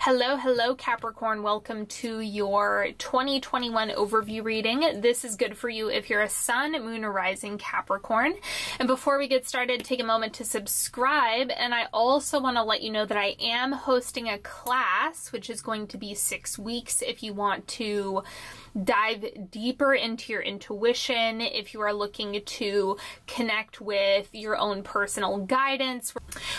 Hello, hello Capricorn. Welcome to your 2021 overview reading. This is good for you if you're a sun, moon, or rising Capricorn. And before we get started, take a moment to subscribe. And I also want to let you know that I am hosting a class, which is going to be 6 weeks if you want to dive deeper into your intuition, if you are looking to connect with your own personal guidance.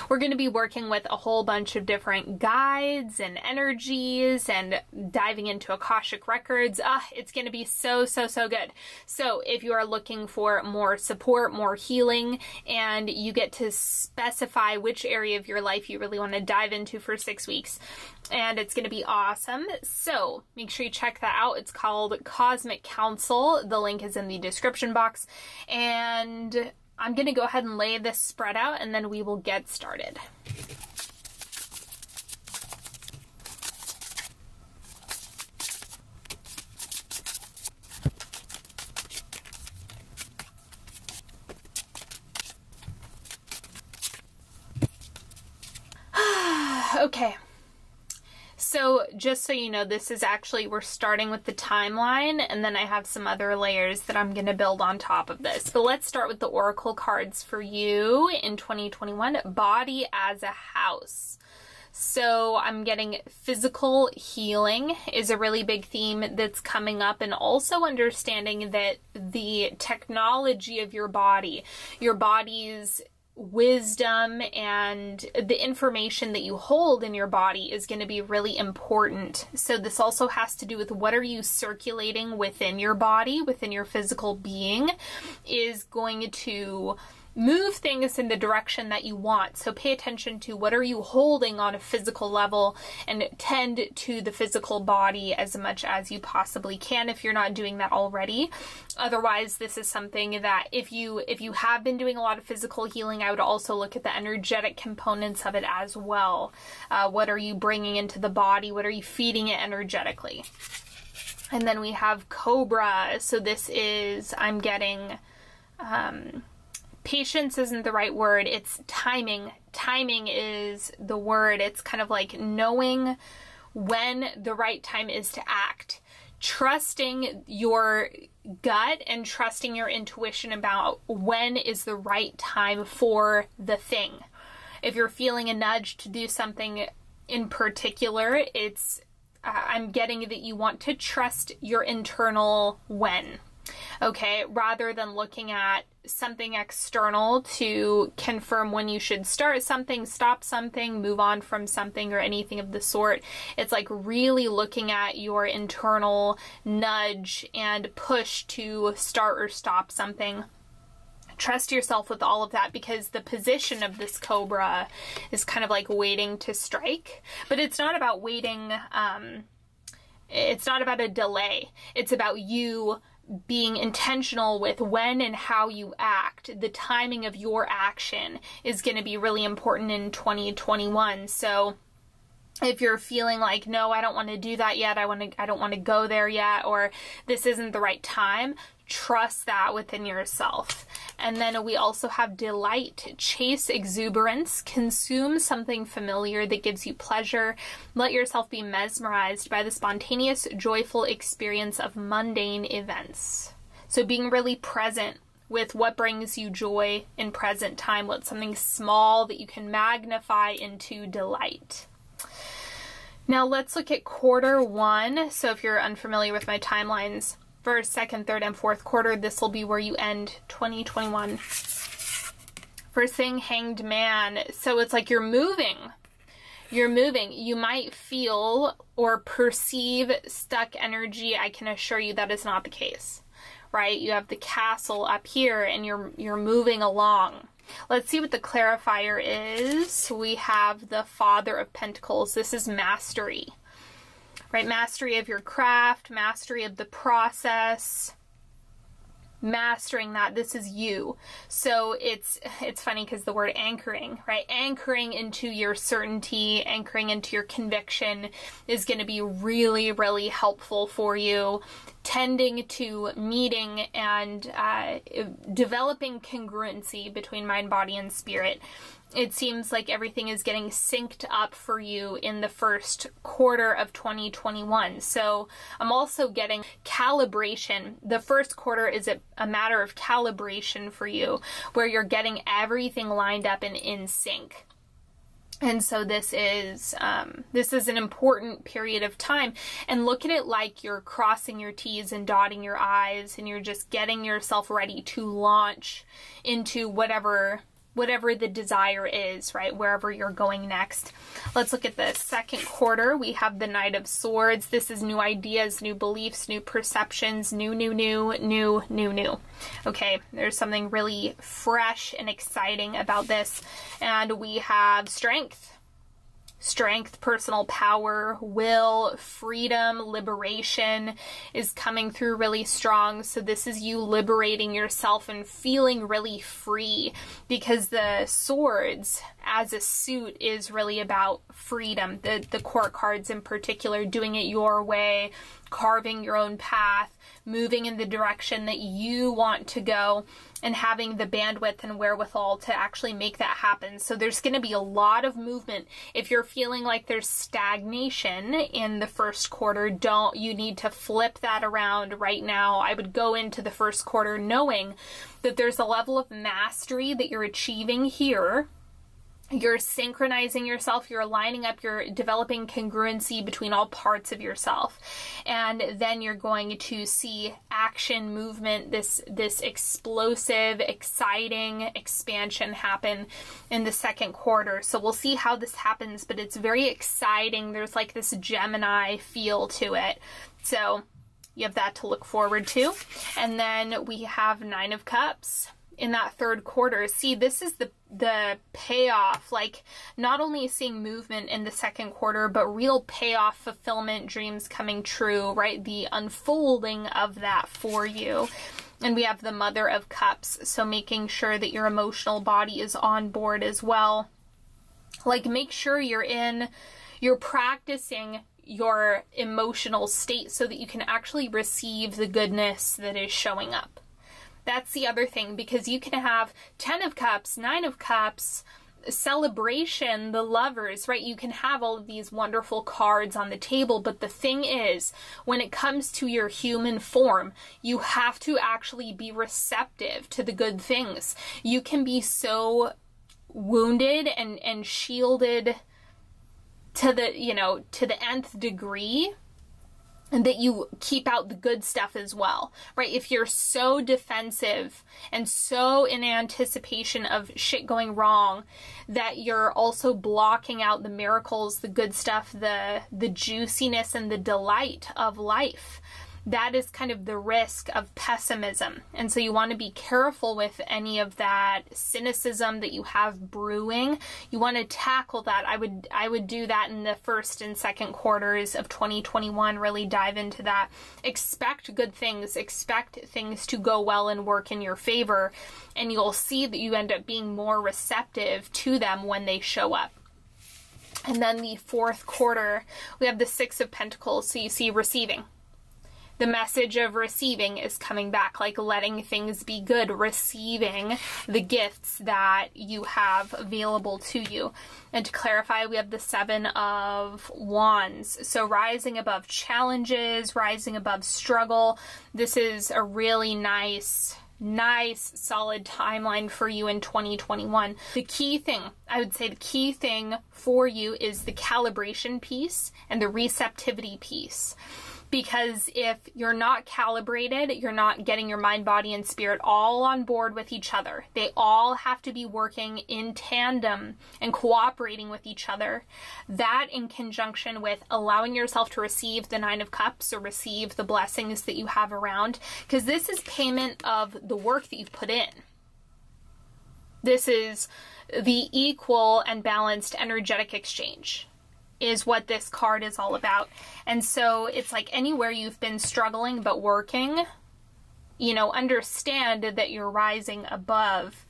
We're going to be working with a whole bunch of different guides and energies and diving into Akashic records. It's going to be so good. So if you are looking for more support, more healing, and you get to specify which area of your life you really want to dive into for 6 weeks, and it's going to be awesome. So make sure you check that out. It's called Cosmic Council. The link is in the description box. And I'm going to go ahead and lay this spread out, and then we will get started. Okay. So just so you know, this is actually, we're starting with the timeline, and then I have some other layers that I'm going to build on top of this. But let's start with the oracle cards for you in 2021, body as a house. So I'm getting physical healing is a really big theme that's coming up, and also understanding that the technology of your body's wisdom and the information that you hold in your body is going to be really important. So this also has to do with what are you circulating within your body, within your physical being, is going to move things in the direction that you want. So pay attention to what are you holding on a physical level, and tend to the physical body as much as you possibly can if you're not doing that already. Otherwise, this is something that if you have been doing a lot of physical healing, I would also look at the energetic components of it as well. What are you bringing into the body? What are you feeding it energetically? And then we have Cobra. So this is, I'm getting, patience isn't the right word. It's timing. Timing is the word. It's kind of like knowing when the right time is to act. Trusting your gut and trusting your intuition about when is the right time for the thing. If you're feeling a nudge to do something in particular, it's, I'm getting that you want to trust your internal when. Okay, rather than looking at something external to confirm when you should start something, stop something, move on from something, or anything of the sort. It's like really looking at your internal nudge and push to start or stop something. Trust yourself with all of that, because the position of this Cobra is kind of like waiting to strike. But it's not about waiting, it's not about a delay. It's about you being intentional with when and how you act. The timing of your action is going to be really important in 2021. So if you're feeling like, no, I don't want to do that yet, I don't want to go there yet, or this isn't the right time, trust that within yourself. And then we also have delight, chase exuberance, consume something familiar that gives you pleasure. Let yourself be mesmerized by the spontaneous, joyful experience of mundane events. So being really present with what brings you joy in present time. Let something small that you can magnify into delight. Now let's look at quarter one. So if you're unfamiliar with my timelines, first, second, third, and fourth quarter, this will be where you end 2021. First thing, Hanged Man. So it's like you're moving. You're moving. You might feel or perceive stuck energy. I can assure you that is not the case, right? You have the Castle up here, and you're moving along. Let's see what the clarifier is. We have the Father of Pentacles. This is mastery. Right, mastery of your craft, mastery of the process, mastering that. This is you. So it's funny because the word anchoring, right? Anchoring into your certainty, anchoring into your conviction is going to be really, really helpful for you. Tending to meeting and developing congruency between mind, body, and spirit it seems like everything is getting synced up for you in the first quarter of 2021. So I'm also getting calibration. The first quarter is a matter of calibration for you, where you're getting everything lined up and in sync. And so this is an important period of time. And look at it like you're crossing your T's and dotting your I's, and you're just getting yourself ready to launch into whatever the desire is, right? Wherever you're going next. Let's look at the second quarter. We have the Knight of Swords. This is new ideas, new beliefs, new perceptions, new. Okay, there's something really fresh and exciting about this. And we have strength. Strength, personal power, will, freedom, liberation is coming through really strong. So this is you liberating yourself and feeling really free, because the swords as a suit is really about freedom. The court cards in particular, doing it your way, carving your own path, moving in the direction that you want to go, and having the bandwidth and wherewithal to actually make that happen. So there's going to be a lot of movement. If you're feeling like there's stagnation in the first quarter, you need to flip that around right now. I would go into the first quarter knowing that there's a level of mastery that you're achieving here. You're synchronizing yourself, you're lining up, you're developing congruency between all parts of yourself. And then you're going to see action, movement, this explosive, exciting expansion happen in the second quarter. So we'll see how this happens, but it's very exciting. There's like this Gemini feel to it. So you have that to look forward to. And then we have Nine of Cups. In that third quarter, see, this is the payoff, like not only seeing movement in the second quarter, but real payoff, fulfillment, dreams coming true, right? The unfolding of that for you. And we have the Mother of Cups, so making sure that your emotional body is on board as well. Like, make sure you're practicing your emotional state so that you can actually receive the goodness that is showing up. That's the other thing, because you can have 10 of Cups, 9 of Cups, celebration, the Lovers, right? You can have all of these wonderful cards on the table, but the thing is, when it comes to your human form, you have to actually be receptive to the good things. You can be so wounded and shielded to the nth degree, and that you keep out the good stuff as well, right? If you're so defensive and so in anticipation of shit going wrong that you're also blocking out the miracles, the good stuff, the juiciness and the delight of life, that is kind of the risk of pessimism. And so you want to be careful with any of that cynicism that you have brewing. You want to tackle that. I would do that in the first and second quarters of 2021, really dive into that. Expect good things, expect things to go well and work in your favor, and you'll see that you end up being more receptive to them when they show up. And then the fourth quarter, we have the Six of Pentacles, so you see receiving. The message of receiving is coming back, like letting things be good, receiving the gifts that you have available to you. And to clarify, we have the Seven of Wands. So rising above challenges, rising above struggle. This is a really nice solid timeline for you in 2021. The key thing for you is the calibration piece and the receptivity piece. Because if you're not calibrated, you're not getting your mind, body, and spirit all on board with each other. They all have to be working in tandem and cooperating with each other. That in conjunction with allowing yourself to receive the Nine of Cups or receive the blessings that you have around. Because this is payment of the work that you've put in. This is the equal and balanced energetic exchange, is what this card is all about. And so it's like anywhere you've been struggling but working, understand that you're rising above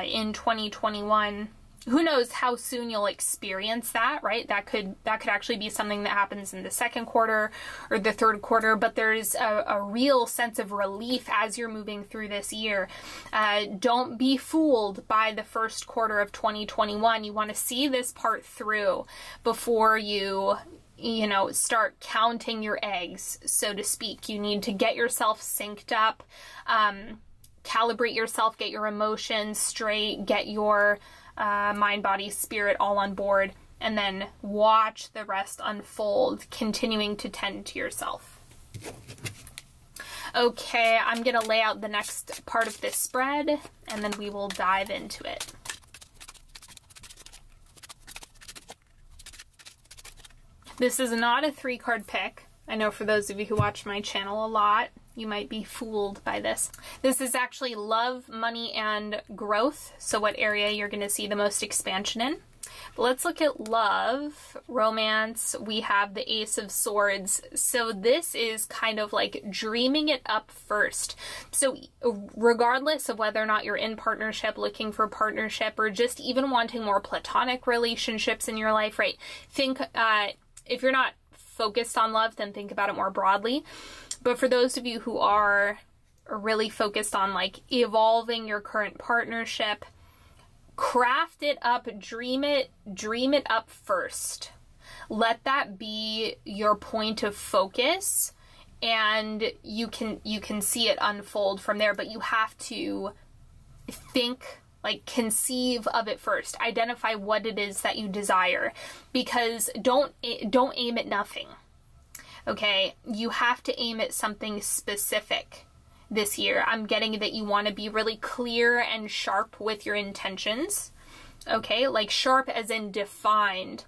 in 2021 who knows how soon you'll experience that, right? That could actually be something that happens in the second quarter or the third quarter, but there's a real sense of relief as you're moving through this year. Don't be fooled by the first quarter of 2021. You want to see this part through before you know, start counting your eggs, so to speak. You need to get yourself synced up, calibrate yourself, get your emotions straight, get your mind, body, spirit all on board, and then watch the rest unfold, continuing to tend to yourself. Okay, I'm going to lay out the next part of this spread, and then we will dive into it. This is not a 3-card pick. I know for those of you who watch my channel a lot, you might be fooled by this. This is actually love, money, and growth. So what area you're going to see the most expansion in. But let's look at love, romance. We have the Ace of Swords. So this is kind of like dreaming it up first. So regardless of whether or not you're in partnership, looking for partnership, or just even wanting more platonic relationships in your life, right? Think, if you're not focused on love, then think about it more broadly. But for those of you who are really focused on like evolving your current partnership, craft it up, dream it up first. Let that be your point of focus, and you can see it unfold from there, but you have to think, like conceive of it first. Identify what it is that you desire, because don't aim at nothing. Okay, you have to aim at something specific this year. I'm getting that you want to be really clear and sharp with your intentions. Okay, like sharp as in defined.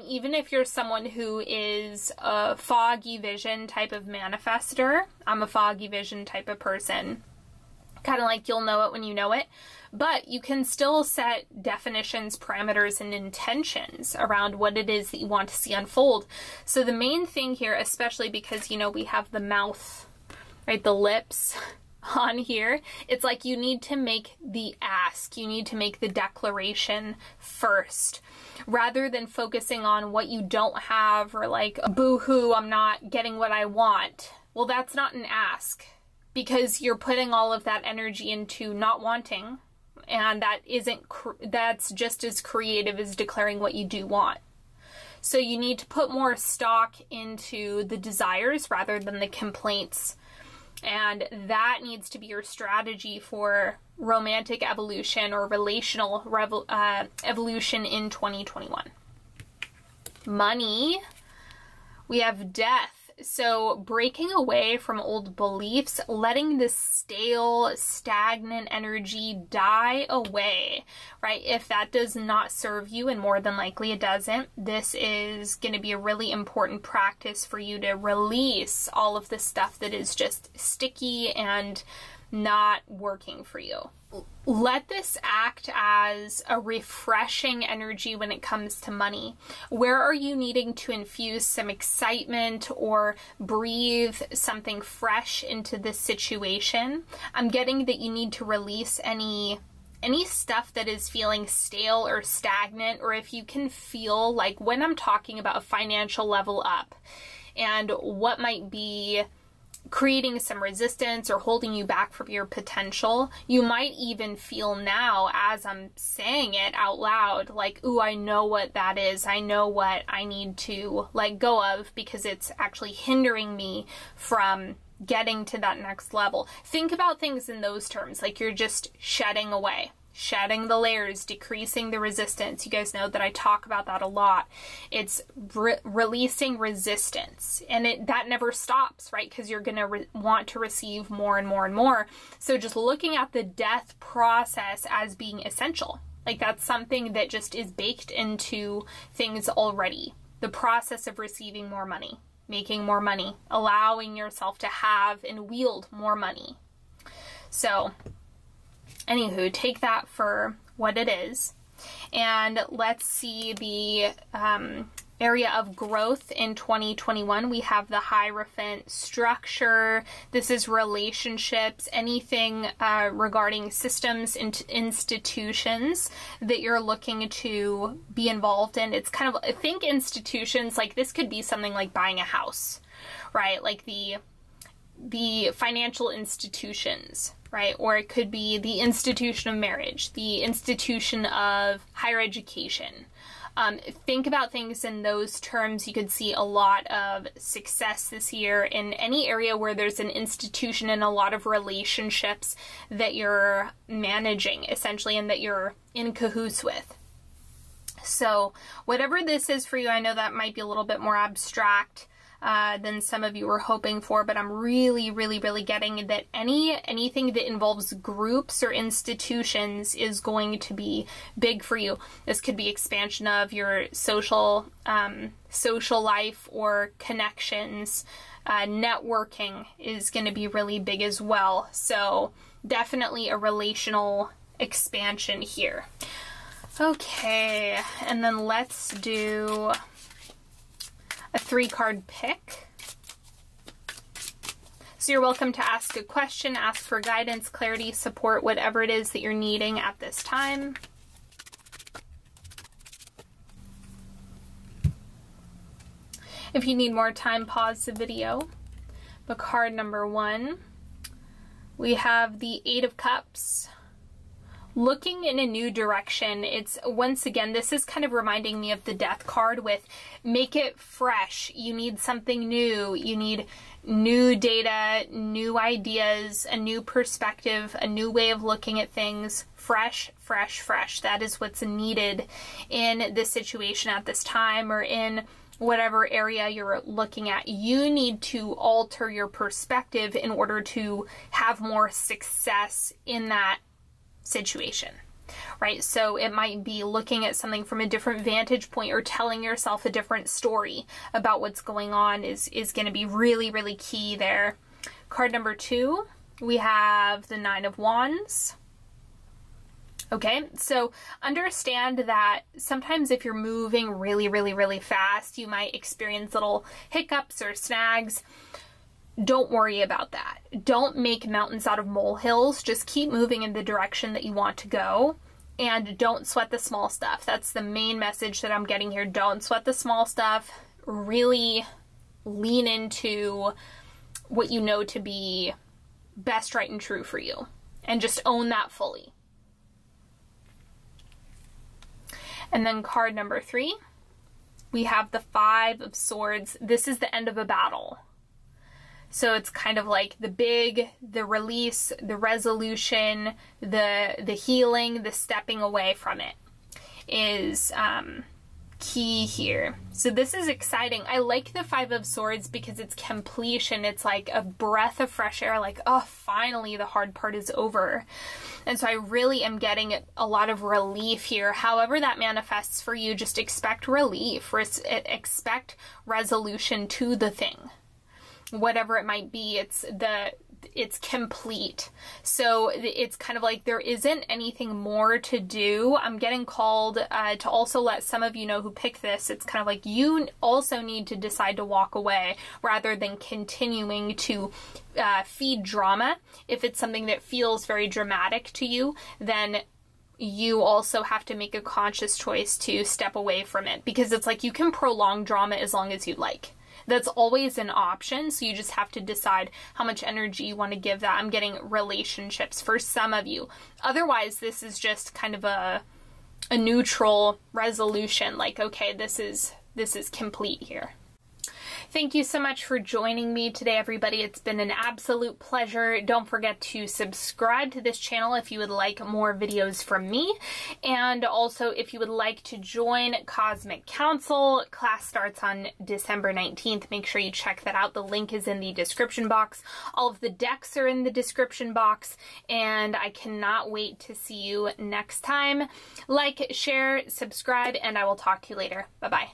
Even if you're someone who is a foggy vision type of manifester, I'm a foggy vision type of person. Kind of like you'll know it when you know it. But you can still set definitions, parameters, and intentions around what it is that you want to see unfold. So the main thing here, especially because, you know, we have the mouth, right, the lips on here, it's like you need to make the ask. You need to make the declaration first, rather than focusing on what you don't have, or like, boo-hoo, I'm not getting what I want. Well, that's not an ask, because you're putting all of that energy into not wanting. And that's just as creative as declaring what you do want. So you need to put more stock into the desires rather than the complaints. And that needs to be your strategy for romantic evolution or relational evolution in 2021. Money, we have death. So breaking away from old beliefs, letting this stale, stagnant energy die away, right? If that does not serve you, and more than likely it doesn't, this is going to be a really important practice for you to release all of the stuff that is just sticky and not working for you. Let this act as a refreshing energy when it comes to money. Where are you needing to infuse some excitement or breathe something fresh into this situation? I'm getting that you need to release any stuff that is feeling stale or stagnant, or if you can feel like, when I'm talking about a financial level up and what might be creating some resistance or holding you back from your potential, you might even feel now as I'm saying it out loud, like, ooh, I know what that is. I know what I need to let go of, because it's actually hindering me from getting to that next level. Think about things in those terms, like you're just shedding away. Shedding the layers, decreasing the resistance. You guys know that I talk about that a lot. It's releasing resistance, and that never stops, right? Because you're going to want to receive more and more and more. So just looking at the death process as being essential, like that's something that just is baked into things already. The process of receiving more money, making more money, allowing yourself to have and wield more money. So anywho, take that for what it is. And let's see the area of growth in 2021. We have the Hierophant structure. This is relationships, anything regarding systems and institutions that you're looking to be involved in. It's kind of, I think institutions, like this could be something like buying a house, right? Like the financial institutions, right? Or it could be the institution of marriage, the institution of higher education. Think about things in those terms. You could see a lot of success this year in any area where there's an institution and a lot of relationships that you're managing, essentially, and that you're in cahoots with. So whatever this is for you, I know that might be a little bit more abstract than some of you were hoping for, but I'm really, really, really getting that anything that involves groups or institutions is going to be big for you. This could be expansion of your social life or connections. Networking is going to be really big as well. So definitely a relational expansion here. Okay, and then let's do a 3-card pick. So you're welcome to ask a question, ask for guidance, clarity, support, whatever it is that you're needing at this time. If you need more time, pause the video. But card number 1, we have the 8 of Cups. Looking in a new direction. It's, once again, this is kind of reminding me of the Death card with make it fresh. You need something new. You need new data, new ideas, a new perspective, a new way of looking at things. Fresh, fresh, fresh. That is what's needed in this situation at this time, or in whatever area you're looking at. You need to alter your perspective in order to have more success in that situation, right? So it might be looking at something from a different vantage point or telling yourself a different story about what's going on is going to be really, really key there. Card number 2, we have the 9 of Wands. Okay, so understand that sometimes if you're moving really, really, really fast, you might experience little hiccups or snags. Don't worry about that. Don't make mountains out of molehills. Just keep moving in the direction that you want to go, and don't sweat the small stuff. That's the main message that I'm getting here. Don't sweat the small stuff. Really lean into what you know to be best, right, and true for you, and just own that fully. And then card number 3, we have the 5 of Swords. This is the end of a battle. So it's kind of like the release, the resolution, the healing, the stepping away from it is key here. So this is exciting. I like the 5 of Swords because it's completion. It's like a breath of fresh air, like, oh, finally the hard part is over. And so I really am getting a lot of relief here. However that manifests for you, just expect relief, expect resolution to the thing. Whatever it might be, it's complete. So it's kind of like there isn't anything more to do. I'm getting called to also let some of you know who pick this. It's kind of like you also need to decide to walk away rather than continuing to feed drama. If it's something that feels very dramatic to you, then you also have to make a conscious choice to step away from it, because it's like you can prolong drama as long as you'd like. That's always an option, so you just have to decide how much energy you want to give that. I'm getting relationships for some of you. Otherwise, this is just kind of a neutral resolution, like, okay, this is complete here. Thank you so much for joining me today, everybody. It's been an absolute pleasure. Don't forget to subscribe to this channel if you would like more videos from me. And also, if you would like to join Cosmic Council, class starts on December 19th. Make sure you check that out. The link is in the description box. All of the decks are in the description box. And I cannot wait to see you next time. Like, share, subscribe, and I will talk to you later. Bye-bye.